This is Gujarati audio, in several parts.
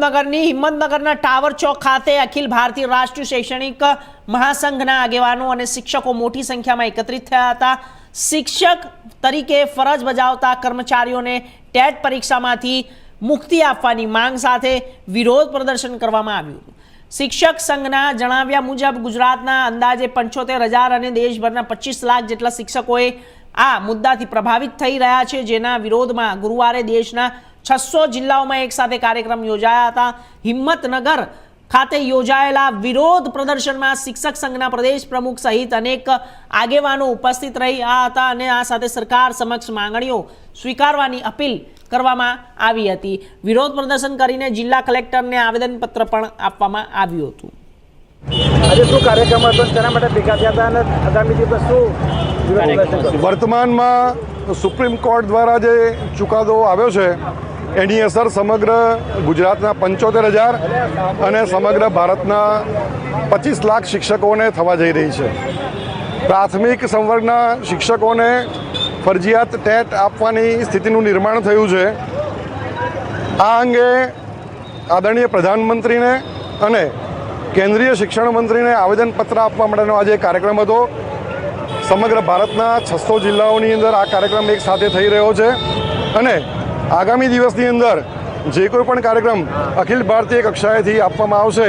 હિંમતનગરની હિંમતનગરના ટાવર ચોક ખાતે અખિલ ભારતીય રાષ્ટ્રીય શૈક્ષણિક મહાસંઘના આગેવાનો અને શિક્ષકો મોટી સંખ્યામાં એકત્રિત થયા હતા। શિક્ષક તરીકે ફરજ બજાવતા કર્મચારીઓને ટેટ પરીક્ષામાંથી મુક્તિ આપવાની માંગ સાથે વિરોધ પ્રદર્શન કરવામાં આવ્યું હતું। શિક્ષક સંઘના જણાવ્યા મુજબ ગુજરાતના અંદાજે 75,000 અને દેશભરના 25 લાખ જેટલા શિક્ષકોએ આ મુદ્દાથી પ્રભાવિત થઈ રહ્યા છે, જેના વિરોધમાં ગુરુવારે દેશના 600 જિલ્લાઓમાં એક સાથે કાર્યક્રમ યોજાયા હતા। હિંમતનગર ખાતે યોજાયેલા વિરોધ પ્રદર્શનમાં શિક્ષક સંઘના પ્રદેશ પ્રમુખ સહિત અનેક આગેવાનો ઉપસ્થિત રહ્યા હતા અને આ સાથે સરકાર સમક્ષ માંગણીઓ સ્વીકારવાની અપીલ કરવામાં આવી હતી। વિરોધ પ્રદર્શન કરીને જિલ્લા કલેક્ટરને આવેદનપત્ર પણ આપવામાં આવ્યું હતું। આજે શું કાર્યક્રમ હતો, તેના માટે ભેગા થયા હતા અને આગામી દિવસ શું વર્તમાનમાં સુપ્રીમ કોર્ટ દ્વારા જે ચુકાદો આવ્યો છે એની અસર સમગ્ર ગુજરાતના 75,000 અને સમગ્ર ભારતના 25 લાખ શિક્ષકોને થવા જઈ રહી છે। પ્રાથમિક સંવર્ગના શિક્ષકોને ફરજિયાત ટેટ આપવાની સ્થિતિનું નિર્માણ થયું છે। આ અંગે આદરણીય પ્રધાનમંત્રીને અને કેન્દ્રીય શિક્ષણ મંત્રીને આવેદનપત્ર આપવા માટેનો આજે કાર્યક્રમ હતો। સમગ્ર ભારતના 600 જિલ્લાઓની અંદર આ કાર્યક્રમ એક સાથે થઈ રહ્યો છે અને આગામી દિવસની અંદર જે કોઈ પણ કાર્યક્રમ અખિલ ભારતીય કક્ષાએથી આપવામાં આવશે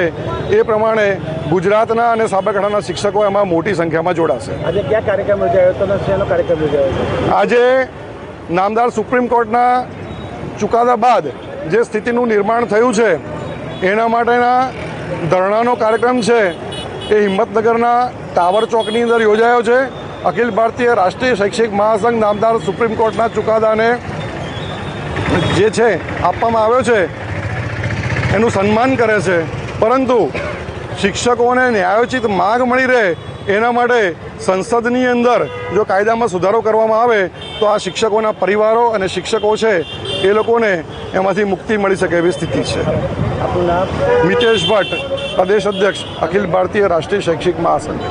એ પ્રમાણે ગુજરાતના અને સાબરકાંઠાના શિક્ષકો એમાં મોટી સંખ્યામાં જોડાશે। આજે ક્યાં કાર્યક્રમ યોજાયો હતો અને શેનો કાર્યક્રમ યોજાયો હતો? આજે નામદાર સુપ્રીમ કોર્ટના ચુકાદા બાદ જે સ્થિતિનું નિર્માણ થયું છે એના માટેના ધરણાનો કાર્યક્રમ છે એ હિંમતનગરના ટાવર ચોકની અંદર યોજાયો છે। અખિલ ભારતીય રાષ્ટ્રીય શૈક્ષિક મહાસંઘ નામદાર સુપ્રીમ કોર્ટના ચુકાદાને જે છે આપવામાં આવ્યો છે એનું સન્માન કરે છે, પરંતુ શિક્ષકોને ન્યાયોચિત માગ મળી રહે એના માટે સંસદની અંદર જો કાયદામાં સુધારો કરવામાં આવે તો આ શિક્ષકોના પરિવારો અને શિક્ષકો છે એ લોકોને એમાંથી મુક્તિ મળી શકે એવી સ્થિતિ છે। આપનું નામ? મિતેશ ભટ્ટ, પ્રદેશ અધ્યક્ષ, અખિલ ભારતીય રાષ્ટ્રીય શૈક્ષિક મહાસંઘ।